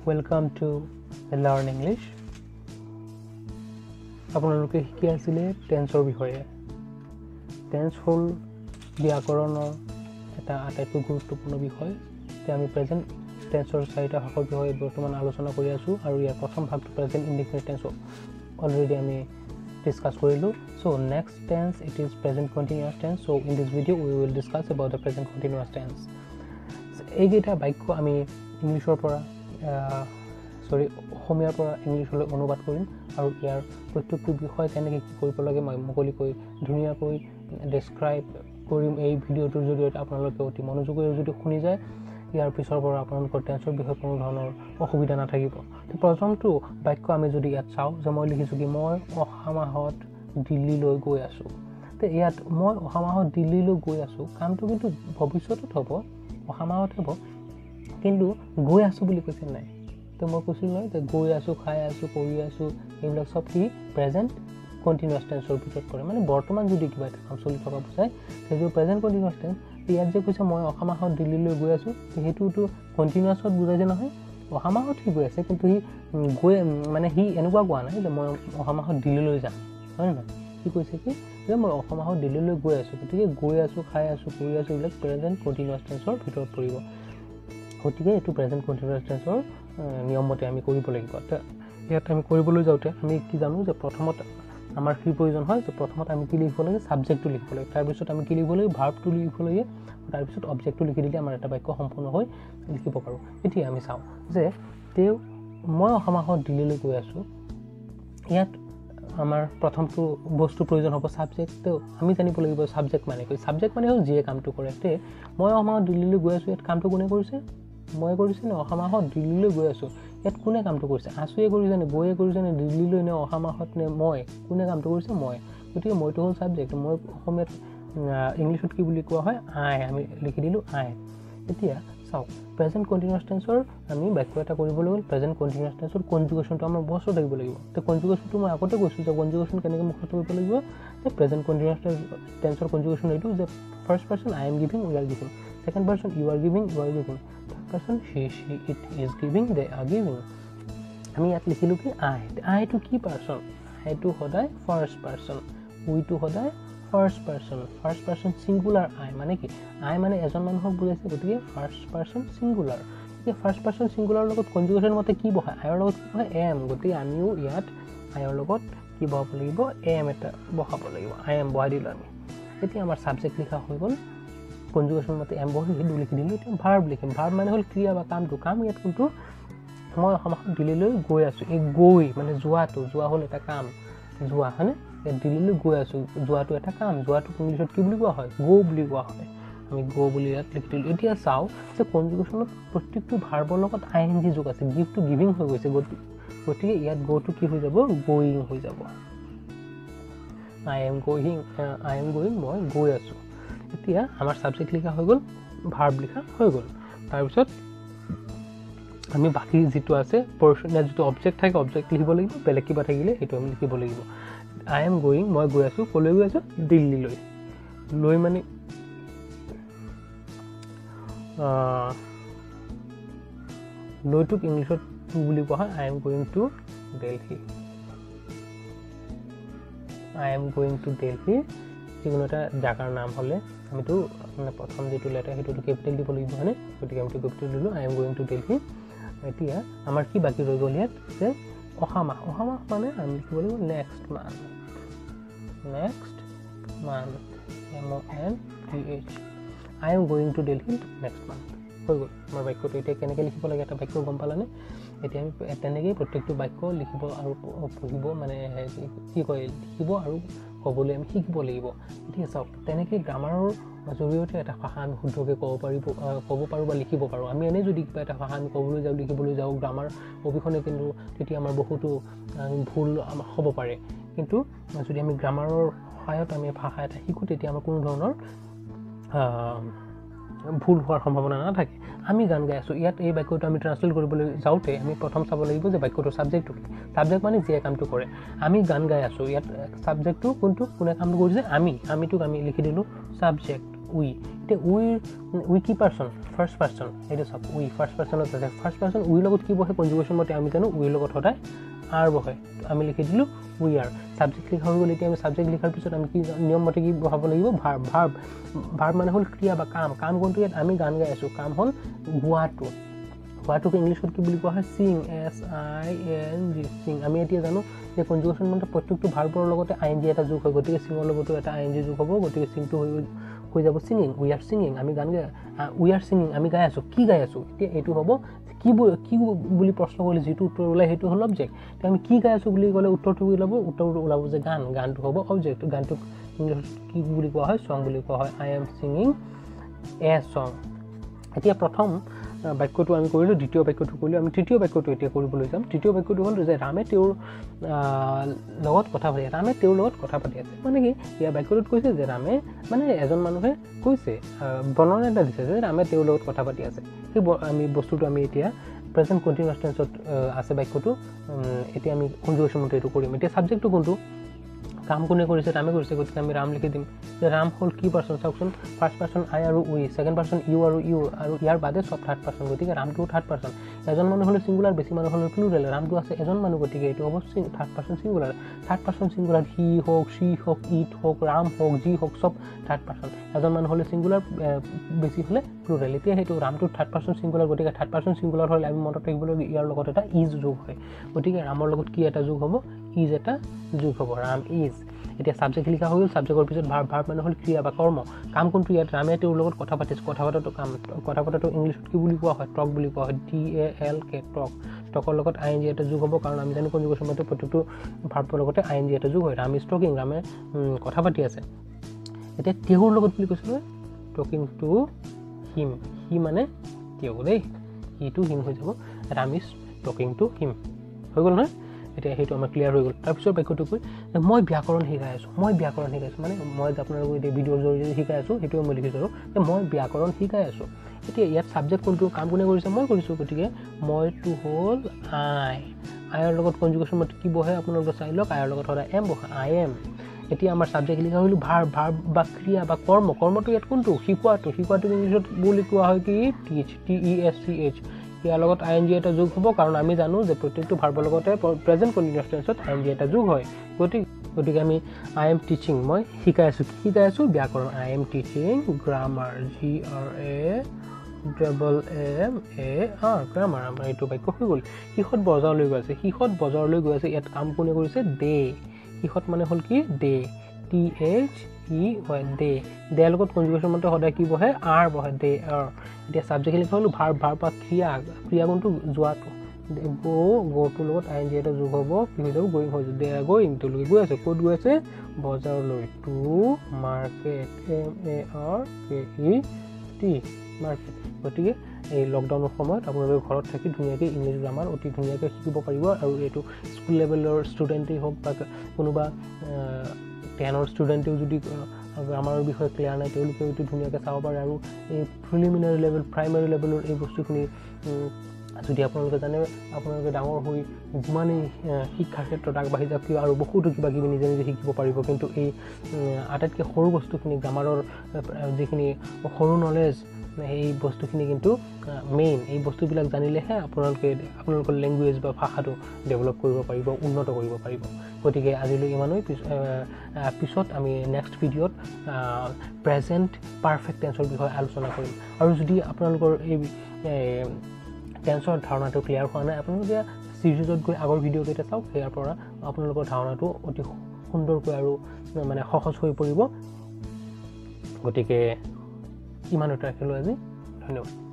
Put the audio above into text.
Welcome to Learn English. আপোনালোকে শিকি আছিলে টেন্সৰ বিষয়ে। টেন্স হ'ল ব্যাকৰণৰ এটা আটাইতকৈ গুৰুত্বপূৰ্ণ বিষয়। যে আমি প্ৰেজেন্ট টেন্সৰ চাৰিটা ভাগৰ বিষয়ে বৰ্তমান আলোচনা কৰি আছো আৰু ইয়াৰ প্ৰথম ভাগটো প্ৰেজেন্ট ইনডিফিনিট টেন্স অলৰেডি আমি discuss কৰিলো। So next tense it is present continuous tense. So in this video we will discuss about the present continuous tense. এইকেইটা বাক্য আমি ইংলিছৰ পৰা অসমীয়াৰ পৰা ইংলিছলৈ অনুবাদ কৰিম আৰু ইয়াৰ প্ৰত্যেকটো বিষয় কেনেকৈ কি কৰিব লাগে মই মুকলিকৈ ধুনীয়াকৈ ডেছক্ৰাইব কৰিম এই ভিডিঅ'টোৰ জৰিয়তে। আপোনালোকে অতি মনোযোগেৰে যদি শুনি যায় ইয়াৰ পিছৰ পৰা আপোনালোকৰ টেন্সৰ বিষয়ে কোনো ধৰণৰ অসুবিধা নাথাকিব। প্ৰথমটো বাক্য আমি যদি ইয়াত চাওঁ যে মই লিখিছোঁ কি মই অহা মাহত দিল্লীলৈ গৈ আছোঁ। তো ইয়াত মই অহা মাহত দিল্লীলৈ গৈ আছোঁ কামটো কিন্তু ভৱিষ্যতত হ'ব, অহা মাহত হ'ব, কিন্তু গৈ আছোঁ বুলি কৈছে নাই। তো মই কৈছিলোঁ নহয় যে গৈ আছোঁ, খাই আছোঁ, কৰি আছোঁ, এইবিলাক চব কি প্ৰেজেণ্ট কণ্টিনিউৱাছ টেন্সৰ ভিতৰত পৰে। মানে বৰ্তমান যদি কিবা এটা কাম চলি থকা বুজায় সেইটো প্ৰেজেণ্ট কণ্টিনিউৱাছ টেন্স। ইয়াত যে কৈছে মই অহা মাহত দিল্লীলৈ গৈ আছোঁ সেইটোতো কণ্টিনিউৱাছত বুজাইছে নহয়। অহা মাহত সি গৈ আছে কিন্তু সি মানে সি এনেকুৱা কোৱা নাই যে মই অহা মাহত দিল্লীলৈ যাম, হয় নহয়। সি কৈছে কি যে মই অহা মাহত দিল্লীলৈ গৈ আছোঁ, গতিকে গৈ আছোঁ, খাই আছোঁ, কৰি আছোঁ, এইবিলাক প্ৰেজেণ্ট কণ্টিনিউৱাছ টেন্সৰ ভিতৰত পৰিব। গতিকে এইটো প্ৰেজেণ্ট কণ্টিনিউৱাছ টেন্সৰ নিয়মমতে আমি কৰিব লাগিব। ইয়াত আমি কৰিবলৈ যাওঁতে আমি কি জানো যে প্ৰথমত আমাৰ কি প্ৰয়োজন হয় যে প্ৰথমত আমি কি লিখিব লাগে, ছাবজেক্টটো লিখিব লাগে, তাৰপিছত আমি কি লিখিব লাগে, ভাৰ্বটো লিখিব লাগে, তাৰপিছত অবজেক্টটো লিখি দিলে আমাৰ এটা বাক্য সম্পূৰ্ণ হৈ লিখিব পাৰোঁ। এতিয়া আমি চাওঁ যে মই অহা মাহত দিল্লীলৈ গৈ আছোঁ। ইয়াত আমাৰ প্ৰথমটো বস্তু প্ৰয়োজন হ'ব ছাবজেক্ট। আমি জানিব লাগিব ছাবজেক্ট মানে কি। ছাবজেক্ট মানে হ'ল যিয়ে কামটো কৰে। মই অহা মাহত দিল্লীলৈ গৈ আছোঁ, ইয়াত কামটো কোনে কৰিছে? মই কৰিছে নে অহা মাহত দিল্লীলৈ গৈ আছোঁ? ইয়াত কোনে কামটো কৰিছে? আছোঁয়ে কৰিছে নে, গৈয়ে কৰিছে নে, দিল্লীলৈ নে, অহা মাহত নে, মই? কোনে কামটো কৰিছে? মই। গতিকে মইতো হ'ল ছাবজেক্ট। মই অসমীয়াত ইংলিছত কি বুলি কোৱা হয়? আই। আমি লিখি দিলোঁ আই। এতিয়া চাওক প্ৰেজেণ্ট কণ্টিনিউৱাছ টেন্সৰ আমি বাক্য এটা কৰিবলৈ গ'ল প্ৰেজেণ্ট কণ্টিনিউৱাছ টেন্সৰ কনজুগেশ্যনটো আমাৰ বস্তু থাকিব লাগিব। তো কনজুগেশ্যনটো মই আগতে কৈছোঁ যে কনজুগেশ্যন কেনেকৈ মুখস্থ কৰিব লাগিব। যে প্ৰেজেণ্ট কণ্টিনিউৱাছ টেন্সৰ কনজুগেশ্যন এইটো যে first person I am giving, we are giving, second person you are giving, you are giving, third person he it is giving, they are giving. আমি ইয়াত লিখিলোঁ কি আই। আইটো কি পাৰ্চন? আইটো সদায় ফাৰ্ষ্ট পাৰ্চন, উইটো সদায় ফাৰ্ষ্ট পাৰ্চন ছিংগুলাৰ। আই মানে কি? আই মানে এজন মানুহক বুজাইছে, গতিকে ফাৰ্ষ্ট পাৰ্চন ছিংগুলাৰ। গতিকে ফাৰ্ষ্ট পাৰ্চন ছিংগুলাৰৰ লগত কনজুগেশ্যন মতে কি বহায়? আইৰ লগত কি বহায়? এম। গতিকে আমিও ইয়াত আইৰ লগত কি বহাব লাগিব? এম এটা বহাব লাগিব। আই এম বহাই দিলোঁ আমি। এতিয়া আমাৰ ছাবজেক্ট লিখা হৈ গ'ল, কনজুগেশ্যন মতে এম বহি সেইটো লিখি দিলোঁ। এতিয়া ভাৰ্ব লিখিম। ভাৰ্ব মানে হ'ল ক্ৰিয়া বা কামটো। কাম ইয়াত কোনটো? মই অহা মাহত দিল্লীলৈ গৈ আছোঁ। এই গৈ মানে যোৱাটো, যোৱা হ'ল এটা কাম, যোৱা হয়নে? দিল্লীলৈ গৈ আছোঁ, যোৱাটো এটা কাম। যোৱাটো ইংলিছত কি বুলি কোৱা হয়? গ' বুলি কোৱা হয়। আমি গ' বুলি ইয়াত লিখি দিলোঁ। এতিয়া চাওঁ যে কনজুগেশ্যনত প্ৰত্যেকটো ভাৰ্বৰ লগত আই এন জি যোগ আছে। গিভটো গিভিং হৈ গৈছে, গতিকে ইয়াত গ'টো কি হৈ যাব? গ'য়িং হৈ যাব। আই এম গ'য়িং, মই গৈ আছোঁ। এতিয়া আমাৰ ছাবজেক্ট লিখা হৈ গ'ল, ভাৰ্ব লিখা হৈ গ'ল। তাৰপিছত আমি বাকী যিটো আছে পৰ্চন, যিটো অবজেক্ট থাকে অবজেক্ট লিখিব লাগিব, বেলেগ কিবা থাকিলে সেইটো আমি লিখিব লাগিব। আই এম গ'য়িং, মই গৈ আছোঁ, ক'লৈ গৈ আছোঁ? দিল্লীলৈ। লৈ মানে লৈটোক ইংলিছত টু বুলি কোৱা হয়। I am going to Delhi. I am going to Delhi যিকোনো এটা জাগাৰ নাম হ'লে আমিতো মানে প্ৰথম যিটো লেটাৰ সেইটোতো কেপিটেল দিব লাগিব হয়নে? গতিকে আমিতো কেপিটেল দিলোঁ I am going to Delhi. এতিয়া আমাৰ কি বাকী ৰৈ গ'ল ইয়াত যে অহা মাহ। অহা মাহ মানে আমি লিখিব লাগিব next month. MONTH। I am going to Delhi next month হৈ গ'ল আমাৰ বাক্যটো। এতিয়া কেনেকৈ লিখিব লাগে এটা বাক্য গম পালানে? এতিয়া আমি তেনেকেই প্ৰত্যেকটো বাক্য লিখিব আৰু পঢ়িব মানে কি কয় লিখিব আৰু ক'বলৈ আমি শিকিব লাগিব। এতিয়া চাওক তেনেকৈ গ্ৰামাৰৰ জৰিয়তে এটা ভাষা আমি শুদ্ধকৈ ক'ব পাৰোঁ বা লিখিব পাৰোঁ। আমি এনেই যদি কিবা এটা ভাষা আমি ক'বলৈ যাওঁ, লিখিবলৈ যাওঁ গ্ৰামাৰ অবিহনে কিন্তু তেতিয়া আমাৰ বহুতো ভুল হ'ব পাৰে। কিন্তু যদি আমি গ্ৰামাৰৰ সহায়ত আমি ভাষা এটা শিকোঁ তেতিয়া আমাৰ কোনো ধৰণৰ ভুল হোৱাৰ সম্ভাৱনা নাথাকে। আমি গান গাই আছোঁ, ইয়াত এই বাক্যটো আমি ট্ৰান্সলেট কৰিবলৈ যাওঁতে আমি প্ৰথম চাব লাগিব যে বাক্যটো ছাবজেক্টটো কি। ছাবজেক্ট মানে যিয়ে কামটো কৰে। আমি গান গাই আছোঁ, ইয়াত ছাবজেক্টটো কোনটো, কোনে কামটো কৰিছে? আমিটোক আমি লিখি দিলোঁ ছাবজেক্ট। উই এতিয়া উই কি পাৰ্চন ফাৰ্ষ্ট পাৰ্চন এইটো চাওক উই ফাৰ্ষ্ট পাৰ্চনত আছে ফাৰ্ষ্ট পাৰ্চন উইৰ লগত কি বহে কনজুগেশ্যন মতে আমি জানো উইৰ লগত সদায় আৰ বহে আমি লিখি দিলোঁ উই আৰ ছাবজেক্ট লিখা হৈ গ'ল এতিয়া আমি ছাবজেক্ট লিখাৰ পিছত আমি কি নিয়ম মতে কি বহাব লাগিব ভাৰ্ব মানে হ'ল ক্ৰিয়া বা কাম কোনটো ইয়াত আমি গান গাই আছোঁ কাম হ'ল গোৱাটোক ইংলিছত কি বুলি কোৱা হয় চিং SING চিং আমি এতিয়া জানো যে কনজুগেশ্যন মতে প্ৰত্যেকটো ভাৰ্বৰ লগতে ING এটা যোগ হয় গতিকে চিঙৰ লগতো এটা ING যোগ হ'ব গতিকে চিংটো হৈ যাব ছিংগিং উই আৰ ছিংগিং আমি গান গাই উই আৰ ছিংগিং আমি গাই আছোঁ কি গাই আছোঁ এতিয়া এইটো হ'ব কি বুলি প্ৰশ্ন কৰিলে যিটো উত্তৰ ওলায় সেইটো হ'ল অবজেক্ট এতিয়া আমি কি গাই আছোঁ বুলি ক'লে উত্তৰটো ওলাব যে গানটো হ'ব অবজেক্ট গানটোক কি বুলি কোৱা হয় চং বুলি কোৱা হয় I am singing a song এতিয়া প্ৰথম বাক্যটো আমি কৰিলোঁ দ্বিতীয় বাক্যটো কৰিলোঁ আমি তৃতীয় বাক্যটো এতিয়া কৰিবলৈ যাম তৃতীয় বাক্যটো হ'ল যে ৰামে তেওঁৰ লগত কথা পাতি আছে মানে কি ইয়াৰ বাক্যটোত কৈছে যে ৰামে মানে এজন মানুহে কৈছে বৰ্ণনা এটা দিছে যে ৰামে তেওঁৰ লগত কথা পাতি আছে সেই আমি বস্তুটো আমি এতিয়া প্ৰেজেণ্ট কণ্টিনিউৱাছ টেন্সত আছে বাক্যটো এতিয়া আমি কনজুগেশ্যন মতে এইটো কৰিম এতিয়া ছাবজেক্টটো কোনটো কাম কোনে কৰিছে ৰামে কৰিছে গতিকে আমি ৰাম লিখি দিম যে ৰাম হ'ল কি পাৰ্চন চাওকচোন ফাৰ্ষ্ট পাৰ্চন I আৰু উই ছেকেণ্ড পাৰ্চন ইউ আৰু ইয়াৰ বাদে চব থাৰ্ড পাৰ্চন গতিকে ৰামটো থাৰ্ড পাৰ্চন এজন মানুহ হ'লে ছিংগুলাৰ বেছি মানুহ হ'লে প্লুৰেল ৰামটো আছে এজন মানুহ গতিকে এইটো হ'ব থাৰ্ড পাৰ্চন ছিংগুলাৰ হি হওক চি হওক ইট হওক ৰাম হওক যি হওক চব থাৰ্ড পাৰ্চন এজন মানুহ হ'লে ছিংগুলাৰ বেছি হ'লে প্লুৰেল এতিয়া সেইটো ৰামটো থাৰ্ড পাৰ্চন ছিংগুলাৰ গতিকে থাৰ্ড পাৰ্চন ছিংগুলাৰ হ'লে আমি মনত ৰাখিব লাগিব ইয়াৰ লগত এটা ইজ যোগ হয় গতিকে ৰামৰ লগত কি এটা যোগ হ'ব ইজ এটা যোগ হ'ব ৰাম ইজ এতিয়া ছাবজেক্ট লিখা হৈ গ'ল ছাবজেক্টৰ পিছত ভাৰ্ব মানে হ'ল ক্ৰিয়া বা কৰ্ম কাম কোনটো ইয়াত ৰামে তেওঁৰ লগত কথা পাতিছে কথা পতাটো ইংলিছত কি বুলি কোৱা হয় টক বুলি কোৱা হয় TALK টকৰ লগত ING এটা যোগ হ'ব কাৰণ আমি জানো কনজুগেশ্যন মতে প্ৰত্যেকটো ভাৰ্বৰ লগতে ING এটা যোগ হয় ৰাম ইজ টকিং ৰামে কথা পাতি আছে এতিয়া তেওঁৰ লগত বুলি কৈছিলোঁ টকিং টু হিম হি মানে তেওঁ দেই হিটো হিম হৈ যাব Ram is talking to him হৈ গ'ল নহয় এতিয়া সেইটো আমাৰ ক্লিয়াৰ হৈ গ'ল তাৰপিছত বাক্যটো কৈ মই ব্যাকৰণ শিকাই আছোঁ মানে মই আপোনালোকক এতিয়া ভিডিঅ'ৰ জৰিয়তে শিকাই আছোঁ সেইটোৱে মই লিখিছোঁ যে মই ব্যাকৰণ শিকাই আছোঁ এতিয়া ইয়াত ছাবজেক্ট কোনটো কাম কোনে কৰিছে মই কৰিছোঁ গতিকে মইটো হ'ল আইৰ লগত কনজুগেশ্যন মতে কি বহে আপোনালোকে চাই লওক আইৰ লগত সদায় এম বহে I am এতিয়া আমাৰ ছাবজেক্ট লিখা হ'ল ভাৰ্ব বা ক্ৰিয়া বা কৰ্মটো ইয়াত কোনটো শিকোৱাটো ইংলিছত বুলি কোৱা হয় কি TEACH ইয়াৰ লগত ING এটা যোগ হ'ব কাৰণ আমি জানো যে প্ৰত্যেকটো ভাৰ্বৰ লগতে প্ৰেজেণ্ট কণ্টিনিউৱাছ টেন্সত ING এটা যোগ হয় গতিকে আমি I am teaching মই শিকাই আছোঁ ব্যাকৰণ I am teaching grammar GRAMMAR grammar আমাৰ এইটো বাক্য হৈ গ'ল সিহঁত বজাৰলৈ গৈ আছে ইয়াত কাম কোনে কৰিছে দে সিহঁত মানে হ'ল কি দে THE দেৰ লগত কনজুগেশ্যন মতে সদায় কি বহে আৰ বহে দে আৰ এতিয়া ছাবজেক্ট লিখা হ'ল ভাৰ্ব বা ক্ৰিয়া কোনটো যোৱাটো গ'টোৰ লগত ING এটা যোগ হ'ব কি হৈ যাব গ'য়িং হৈ যাব দে আৰ গ'য়িং তেওঁলোকে গৈ আছে ক'ত গৈ আছে বজাৰলৈ টু মাৰ্কেট MARKET মাৰ্কেট গতিকে এই লকডাউনৰ সময়ত আপোনালোকে ঘৰত থাকি ধুনীয়াকৈ ইংলিছ গ্ৰামাৰ অতি ধুনীয়াকৈ শিকিব পাৰিব আৰু এইটো স্কুল লেভেলৰ ষ্টুডেণ্টেই হওক বা কোনোবা 10ৰ ষ্টুডেণ্টেও যদি গ্ৰামাৰৰ বিষয়ে ক্লিয়াৰ নাই তেওঁলোকে অতি ধুনীয়াকৈ চাব পাৰে আৰু এই প্ৰিলিমিনাৰী লেভেল প্ৰাইমাৰী লেভেলৰ এই বস্তুখিনি যদি আপোনালোকে জানে আপোনালোকে ডাঙৰ হৈ যিমানেই শিক্ষাৰ ক্ষেত্ৰত আগবাঢ়ি যাওক কিয় আৰু বহুতো কিবা কিবি নিজে শিকিব পাৰিব কিন্তু এই আটাইতকৈ সৰু বস্তুখিনি গ্ৰামাৰৰ যিখিনি সৰু নলেজ এই বস্তুখিনি কিন্তু মেইন এই বস্তুবিলাক জানিলেহে আপোনালোকৰ লেংগুৱেজ বা ভাষাটো ডেভেলপ কৰিব পাৰিব উন্নত কৰিব পাৰিব গতিকে আজিলৈ ইমানেই পিছত আমি নেক্সট ভিডিঅ'ত প্ৰেজেণ্ট পাৰফেক্ট টেন্সৰ বিষয়ে আলোচনা কৰিম আৰু যদি আপোনালোকৰ এই টেন্সৰ ধাৰণাটো ক্লিয়াৰ হোৱা নাই আপোনালোকে চিৰিজত গৈ আগৰ ভিডিঅ'কেইটা চাওক ইয়াৰ পৰা আপোনালোকৰ ধাৰণাটো অতি সুন্দৰকৈ আৰু মানে সহজ হৈ পৰিব গতিকে ইমানতে ৰাখিলোঁ আজি ধন্যবাদ